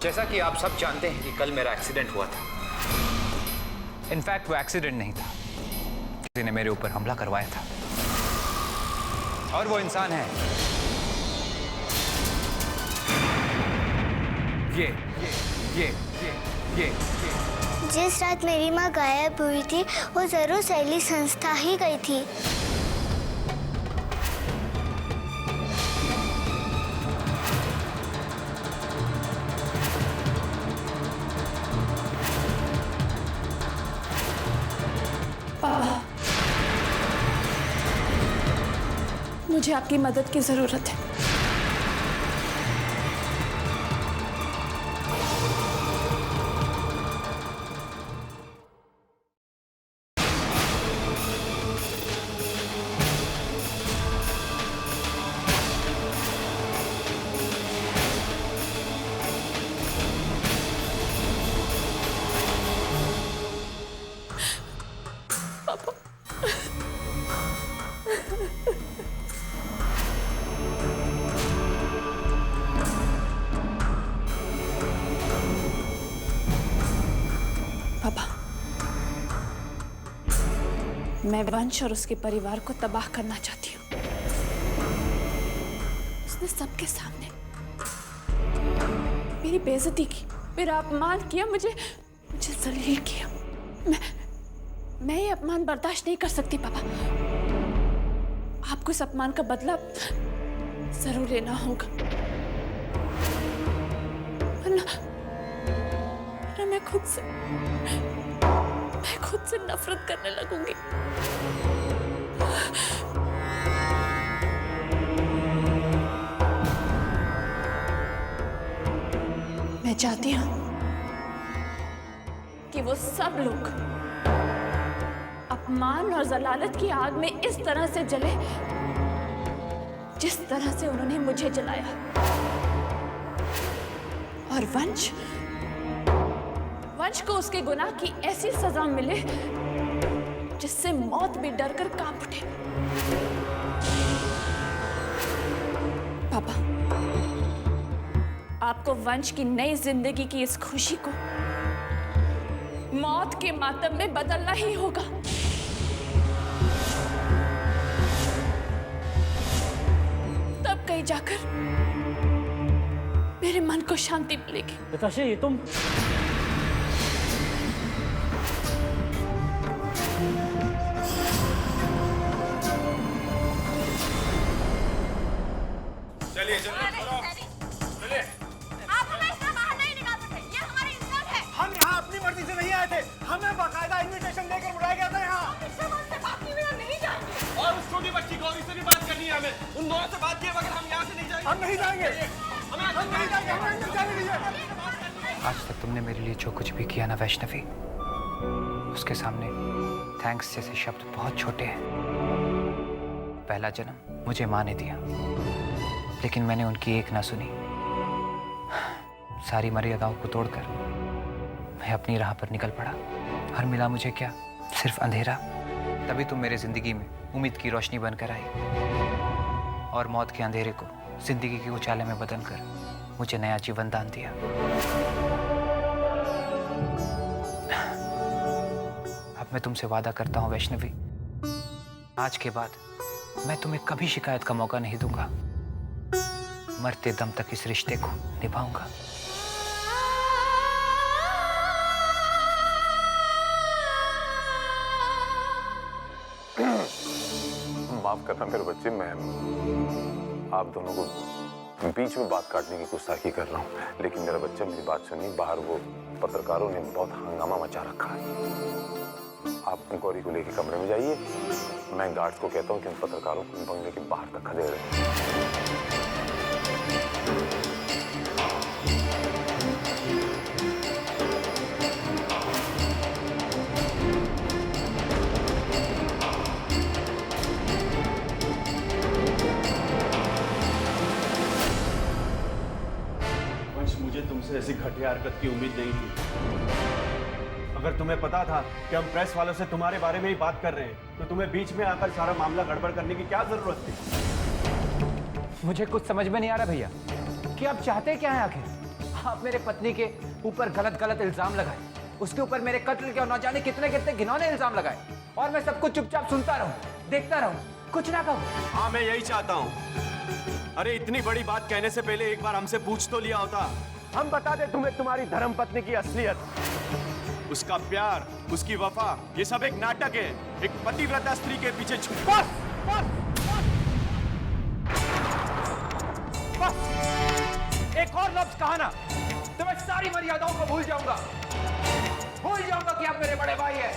जैसा कि आप सब जानते हैं कि कल मेरा एक्सीडेंट हुआ था। इनफैक्ट वो एक्सीडेंट नहीं था, किसी ने मेरे ऊपर हमला करवाया था, और वो इंसान है ये। जिस रात मेरी माँ गायब हुई थी वो जरूर सहेली संस्था ही गई थी। पापा, मुझे आपकी मदद की जरूरत है। पापा, मैं वंश और उसके परिवार को तबाह करना चाहती हूँ। उसने सबके सामने मेरी बेइज्जती की, मेरा अपमान किया, मुझे जलील किया। मैं ये अपमान बर्दाश्त नहीं कर सकती पापा। आपको इस अपमान का बदला जरूर लेना होगा, वरना मैं खुद से नफरत करने लगूंगी। मैं चाहती हूं कि वो सब लोग अपमान और जलालत की आग में इस तरह से जले जिस तरह से उन्होंने मुझे जलाया, और वंश को उसके गुनाह की ऐसी सजा मिले जिससे मौत भी डर कर कांप उठे। पापा, आपको वंश की नई जिंदगी की इस खुशी को मौत के मातम में बदलना ही होगा। तब कहीं जाकर मेरे मन को शांति मिलेगी। नताशा, ये तुम चलिए आप हमें इससे बाहर नहीं निकाल सकते, ये हमारी इज्जत है। हम यहाँ अपनी मर्जी से नहीं आए थे, हमें बाकायदा इनविटेशन देकर बुलाया गया था यहाँ। बात की बिना नहीं जाएंगे। और उस छोटी बच्ची गौरी से भी बात करनी है हमें। उन दोनों से बात किए बगैर हम यहाँ से नहीं जाएंगे। हम नहीं जाएंगे, हमें अंदर जाने दीजिए। आज तक तुमने मेरे लिए जो कुछ भी किया ना वैष्णवी, उसके सामने थैंक्स जैसे शब्द बहुत छोटे हैं। पहला जन्म मुझे माँ ने दिया, लेकिन मैंने उनकी एक ना सुनी। सारी मर्यादाओं को तोड़कर मैं अपनी राह पर निकल पड़ा, और मिला मुझे क्या, सिर्फ अंधेरा। तभी तुम मेरे जिंदगी में उम्मीद की रोशनी बनकर आई, और मौत के अंधेरे को जिंदगी के उजाले में बदलकर मुझे नया जीवन दान दिया। अब मैं तुमसे वादा करता हूँ वैष्णवी, आज के बाद मैं तुम्हें कभी शिकायत का मौका नहीं दूंगा। मरते दम तक इस रिश्ते को निभाऊंगा। माफ करना मेरे बच्चे, मैं आप दोनों को बीच में बात काटने की गुस्ताखी कर रहा हूँ, लेकिन मेरा बच्चा मेरी बात सुनिए। बाहर वो पत्रकारों ने बहुत हंगामा मचा रखा है। आप गौरी को लेके कमरे में जाइए, मैं गार्ड्स को कहता हूँ कि उन पत्रकारों को बंगले के बाहर तक खदेड़ रहे हैं। मुझे तुमसे ऐसी घटिया हरकत की उम्मीद नहीं थी। अगर तुम्हें पता था कि हम प्रेस वालों से तुम्हारे बारे में ही बात कर रहे हैं, तो तुम्हें बीच में आकर सारा मामला गड़बड़ करने की क्या जरूरत थी? मुझे कुछ समझ में नहीं आ रहा भैया कि आप चाहते क्या हैं आखिर। आप मेरे पत्नी के ऊपर गलत गलत इल्जाम लगाए, उसके ऊपर मेरे कत्ल के और न जाने कितने कितने घिनौने इल्जाम लगाए, और मैं सब कुछ चुपचाप सुनता रहूं, देखता रहूं, कुछ ना कहूं। हाँ, मैं यही चाहता हूँ। अरे इतनी बड़ी बात कहने से पहले एक बार हमसे पूछ तो लिया होता। हम बता दे तुम्हें तुम्हारी धर्मपत्नी की असलियत, उसका प्यार, उसकी वफा, ये सब एक नाटक है, एक पतिव्रता स्त्री के पीछे बस बस बस, एक और लफ्ज कहा ना तो मैं सारी मर्यादाओं को भूल जाऊंगा कि आप मेरे बड़े भाई हैं।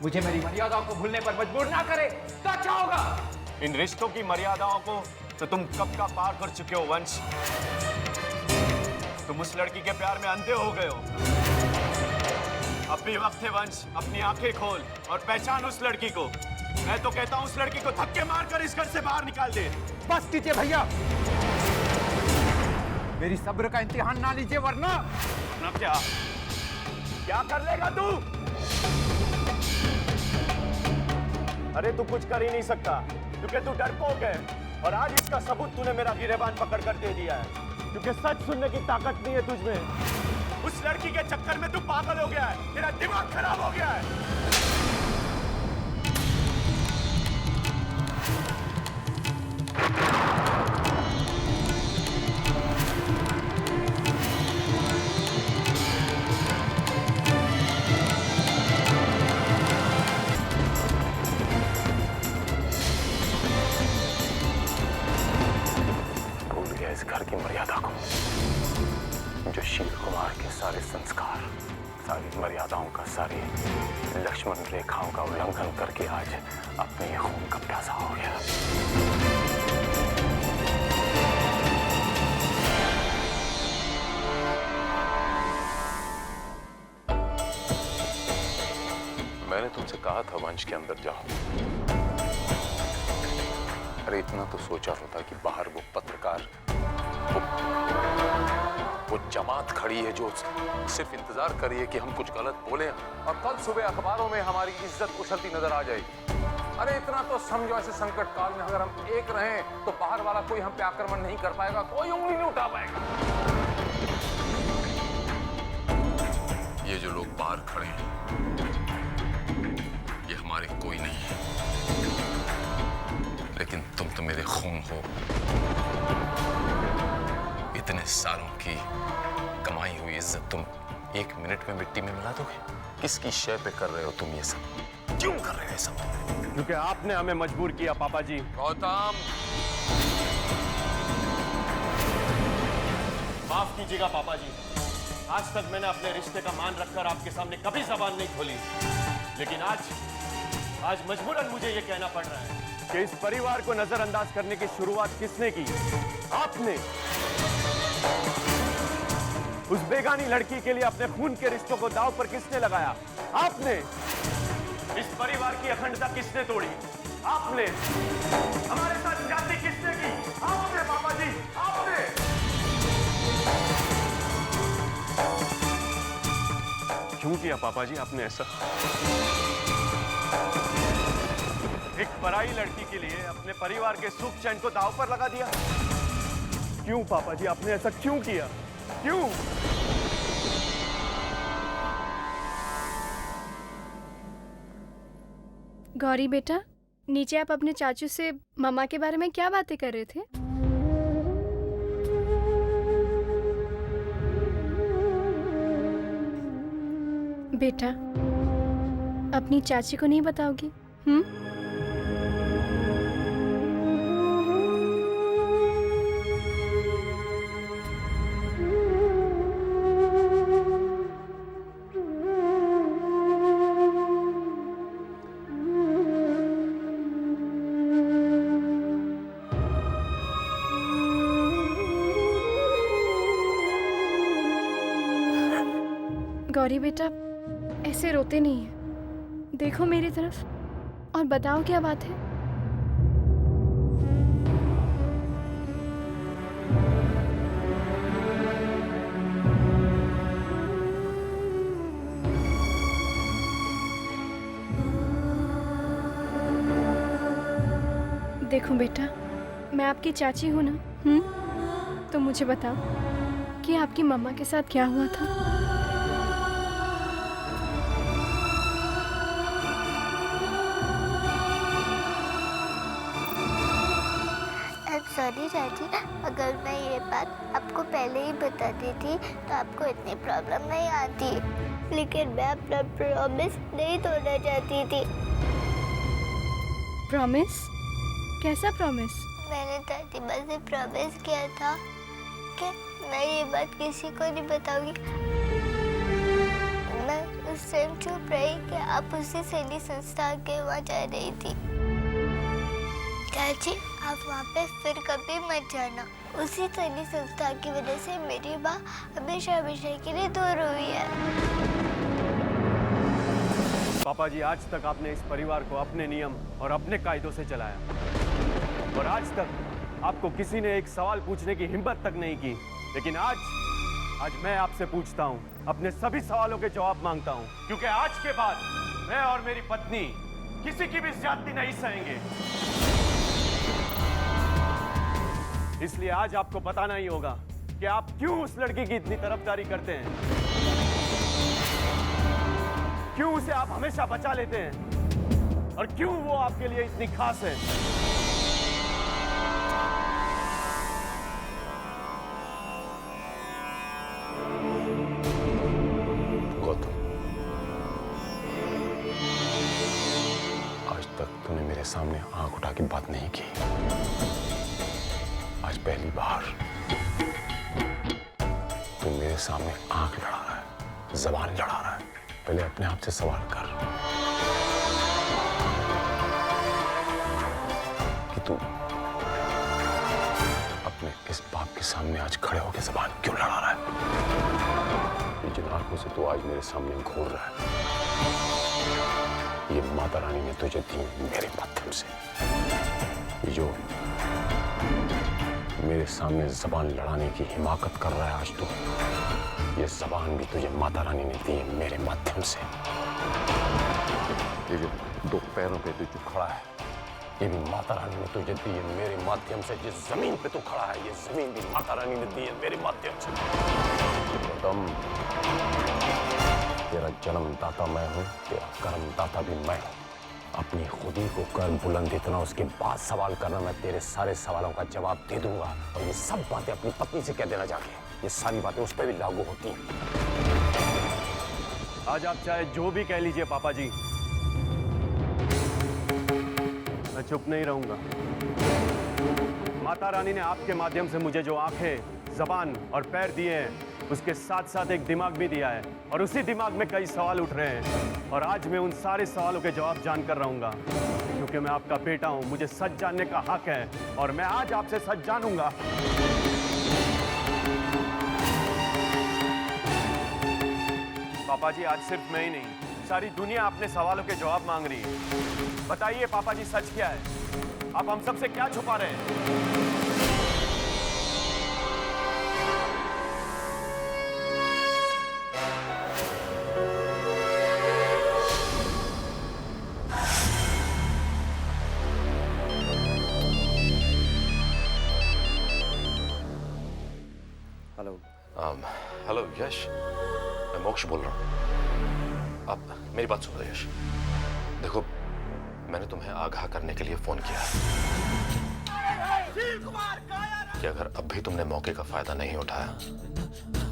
मुझे मेरी मर्यादाओं को भूलने पर मजबूर ना करे तो अच्छा होगा। इन रिश्तों की मर्यादाओं को तो तुम कब का पार कर चुके हो वंश। तुम उस लड़की के प्यार में अंधे हो गए हो। अब भी वक्त है वंश, अपनी आंखें खोल और पहचान उस लड़की को। मैं तो कहता हूं उस लड़की को धक्के मारकर इस घर से बाहर निकाल दे। बस कीजिए भैया, मेरी सब्र का इम्तिहान ना लीजिए वरना। ना क्या कर लेगा तू? अरे तू कुछ कर ही नहीं सकता क्योंकि तू डरपोक है, और आज इसका सबूत तूने मेरा गिरेबान पकड़ कर दे दिया है, क्योंकि सच सुनने की ताकत नहीं है तुझमें। उस लड़की के चक्कर में तू पागल हो गया है, तेरा दिमाग खराब हो गया है। इस घर की मर्यादा को, जो शील कुमार के सारे संस्कार, सारी मर्यादाओं का, सारी लक्ष्मण रेखाओं का उल्लंघन करके आज अपने खून का प्यासा हो गया। मैंने तुमसे कहा था वंश के अंदर जाओ। अरे इतना तो सोचा होता कि बाहर वो पत्रकार, वो जमात खड़ी है जो सिर्फ इंतजार कर रही है कि हम कुछ गलत बोले और कल सुबह अखबारों में हमारी इज्जत उछलती नजर आ जाएगी। अरे इतना तो समझो, ऐसे संकट काल में अगर हम एक रहें तो बाहर वाला कोई हम पे आक्रमण नहीं कर पाएगा, कोई उंगली नहीं उठा पाएगा। ये जो लोग बाहर खड़े हैं ये हमारे कोई नहीं है, लेकिन तुम तो मेरे खून हो। इतने सालों की कमाई हुई इज्जत तुम एक मिनट में मिट्टी में मिला दोगे? किसकी शय पे कर रहे हो तुम ये सब? क्यों कर रहे हो ये सब? क्योंकि आपने हमें मजबूर किया पापा जी। गौतम, माफ कीजिएगा पापा जी, आज तक मैंने अपने रिश्ते का मान रखकर आपके सामने कभी जबान नहीं खोली, लेकिन आज मजबूरन मुझे ये कहना पड़ रहा है कि इस परिवार को नजरअंदाज करने की शुरुआत किसने की? आपने। उस बेगानी लड़की के लिए अपने खून के रिश्तों को दांव पर किसने लगाया? आपने। इस परिवार की अखंडता किसने तोड़ी? आपने। हमारे साथ जाति किसने की? आपने पापा जी, आपने। क्यों किया पापा जी आपने ऐसा? एक पराई लड़की के लिए अपने परिवार के सुख चैन को दांव पर लगा दिया। क्यों पापा जी आपने ऐसा क्यों किया? क्यों? गौरी बेटा, नीचे आप अपने चाचू से मम्मा के बारे में क्या बातें कर रहे थे? बेटा, अपनी चाची को नहीं बताओगी? गौरी बेटा, ऐसे रोते नहीं है, देखो मेरी तरफ और बताओ क्या बात है। देखो बेटा, मैं आपकी चाची हूँ ना, तो मुझे बताओ कि आपकी मम्मा के साथ क्या हुआ था? सॉरी चाची, अगर मैं ये बात आपको पहले ही बता देती तो आपको इतनी प्रॉब्लम नहीं आती, लेकिन मैं अपना प्रॉमिस नहीं तोड़ना चाहती थी। प्रॉमिस? कैसा प्रॉमिस? मैंने दादी माँ से प्रॉमिस किया था कि मैं ये बात किसी को नहीं बताऊंगी। मैं उस टाइम चुप रही कि आप उसी सैली संस्था के वहाँ जा रही थी। चाची, आप वहाँ पे फिर कभी मत जाना। उसी सैली संस्था की वजह से मेरी माँ हमेशा हमेशा के लिए दूर हुई है। पापा जी, आज तक आपने इस परिवार को अपने नियम और अपने कायदों से चलाया, और आज तक आपको किसी ने एक सवाल पूछने की हिम्मत तक नहीं की। लेकिन आज मैं आपसे पूछता हूँ, अपने सभी सवालों के जवाब मांगता हूँ, क्योंकि आज के बाद मैं और मेरी पत्नी किसी की भी ज्यादती नहीं सहेंगे। इसलिए आज आपको बताना ही होगा कि आप क्यों उस लड़की की इतनी तरफदारी करते हैं, क्यों उसे आप हमेशा बचा लेते हैं, और क्यों वो आपके लिए इतनी खास है। गौतम, आज तक तूने मेरे सामने आंख उठा के बात नहीं की। आज पहली बार तू मेरे सामने आंख लड़ा रहा है, जबान लड़ा रहा है। पहले अपने आप से सवाल कर कि तू अपने इस बाप के सामने आज खड़े होकर जबान क्यों लड़ा रहा है? ये जिन आंखों से तू आज मेरे सामने घूर रहा है, ये माता रानी ने तुझे दी मेरे माध्यम से। ये जो मेरे सामने जबान लड़ाने की हिमाकत कर रहा है आज तू, ये जबान भी तुझे माता रानी ने दी है मेरे माध्यम से। ये जो दो पैरों पे तू खड़ा है, ये भी माता रानी ने तुझे दी है मेरे माध्यम से। जिस जमीन पे तू खड़ा है, ये जमीन भी माता रानी ने दी है मेरे माध्यम से। गौतम, तेरा जन्मदाता मैं हूँ, तेरा कर्मदाता भी मैं हूँ। अपनी खुदी को कर बुलंद इतना, उसके बाद सवाल करना। मैं तेरे सारे सवालों का जवाब दे दूंगा, और ये सब बातें अपनी पत्नी से कह देना जाके। ये सारी बातें उस पर भी लागू होती हैं। आज आप चाहे जो भी कह लीजिए पापा जी, मैं चुप नहीं रहूंगा। माता रानी ने आपके माध्यम से मुझे जो आंखें, जबान और पैर दिए हैं, उसके साथ साथ एक दिमाग भी दिया है, और उसी दिमाग में कई सवाल उठ रहे हैं। और आज मैं उन सारे सवालों के जवाब जानकर रहूंगा, क्योंकि मैं आपका बेटा हूं। मुझे सच जानने का हक है, और मैं आज आपसे सच जानूंगा। पापा जी, आज सिर्फ मैं ही नहीं, सारी दुनिया अपने सवालों के जवाब मांग रही है। बताइए पापा जी, सच क्या है? आप हम सबसे क्या छुपा रहे हैं? हेलो यश, मैं मोक्ष बोल रहा हूँ। आप मेरी बात सुन रहे यश। देखो, मैंने तुम्हें आगाह करने के लिए फोन किया कि अगर अब भी तुमने मौके का फायदा नहीं उठाया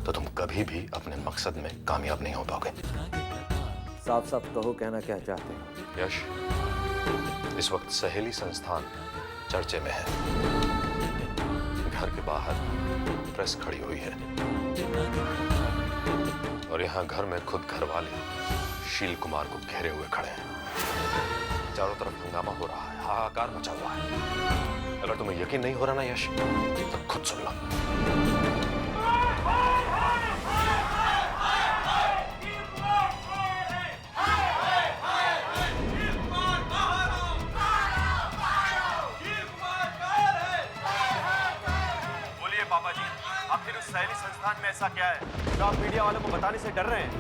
तो तुम कभी भी अपने मकसद में कामयाब नहीं हो पाओगे। साफ साफ कहो, कहना क्या चाहते हैं? यश, इस वक्त सहेली संस्थान चर्चे में है। घर के बाहर प्रेस खड़ी हुई है, और यहाँ घर में खुद घर वाले शील कुमार को घेरे हुए खड़े हैं। चारों तरफ हंगामा हो रहा है, हाहाकार मचा हुआ है। अगर तुम्हें यकीन नहीं हो रहा ना यश, तो खुद सुन लो। बोलिए पापा जी, आखिर उस सहेली संस्थान में ऐसा क्या है जो आप मीडिया वालों को बताने से डर रहे हैं?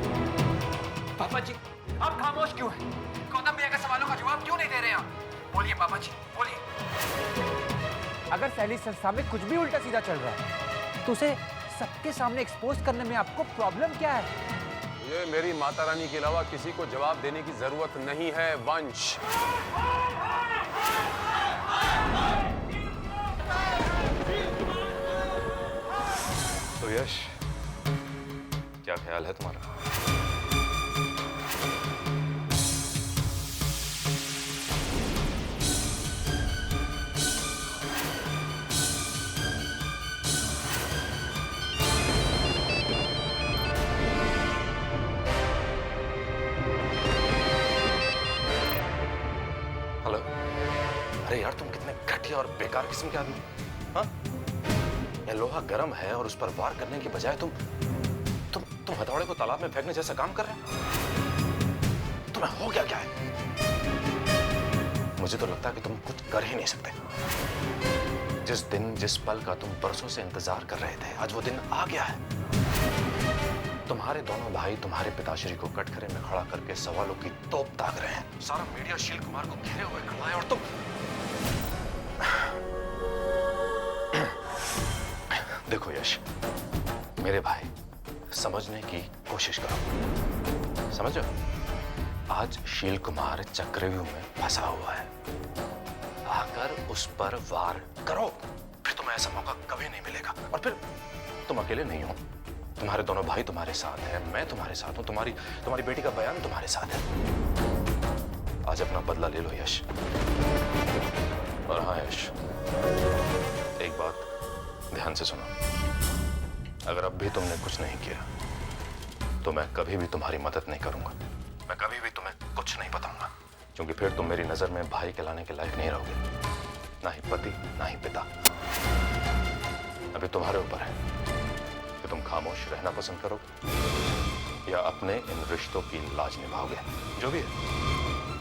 पापा जी, आप खामोश क्यों हैं? गौतम भैया के सवालों का जवाब क्यों नहीं दे रहे हैं आप? बोलिए पापा जी, बोलिए। अगर सहेली संस्था में कुछ भी उल्टा सीधा चल रहा है तो उसे सबके सामने एक्सपोज करने में आपको प्रॉब्लम क्या है? ये मेरी माता रानी के अलावा किसी को जवाब देने की जरूरत नहीं है वंश। तो यश, क्या ख्याल है तुम्हारा? हेलो, अरे यार, तुम कितने घटिया और बेकार किस्म के आदमी। हाँ, यह लोहा गर्म है और उस पर वार करने की बजाय तुम हथौड़े को तालाब में फेंकने जैसा काम कर रहे हो। तुम्हें हो क्या है? मुझे तो लगता है कि तुम कुछ कर ही नहीं सकते। जिस दिन, जिस पल का तुम बरसों से इंतजार कर रहे थे, आज वो दिन आ गया है। तुम्हारे दोनों भाई तुम्हारे पिताश्री को कटघरे में खड़ा करके सवालों की तोप दाग रहे हैं। सारा मीडिया शील कुमार को घेरे हुए खड़ा है और तुम देखो यश, मेरे भाई, समझने की कोशिश करो। समझो, आज शील कुमार चक्रव्यूह में फंसा हुआ है। आकर उस पर वार करो, फिर तुम्हें ऐसा मौका कभी नहीं मिलेगा। और फिर तुम अकेले नहीं हो, तुम्हारे दोनों भाई तुम्हारे साथ हैं, मैं तुम्हारे साथ हूं, तुम्हारी बेटी का बयान तुम्हारे साथ है। आज अपना बदला ले लो यश। और हाँ यश, एक बात ध्यान से सुनो, अगर अब भी तुमने कुछ नहीं किया तो मैं कभी भी तुम्हारी मदद नहीं करूंगा। मैं कभी भी तुम्हें कुछ नहीं बताऊंगा, क्योंकि फिर तुम मेरी नजर में भाई कहलाने के लायक नहीं रहोगे, ना ही पति ना ही पिता। अभी तुम्हारे ऊपर है कि तुम खामोश रहना पसंद करोगे या अपने इन रिश्तों की लाज निभाओगे। जो भी है,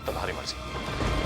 तुम्हारी मर्जी।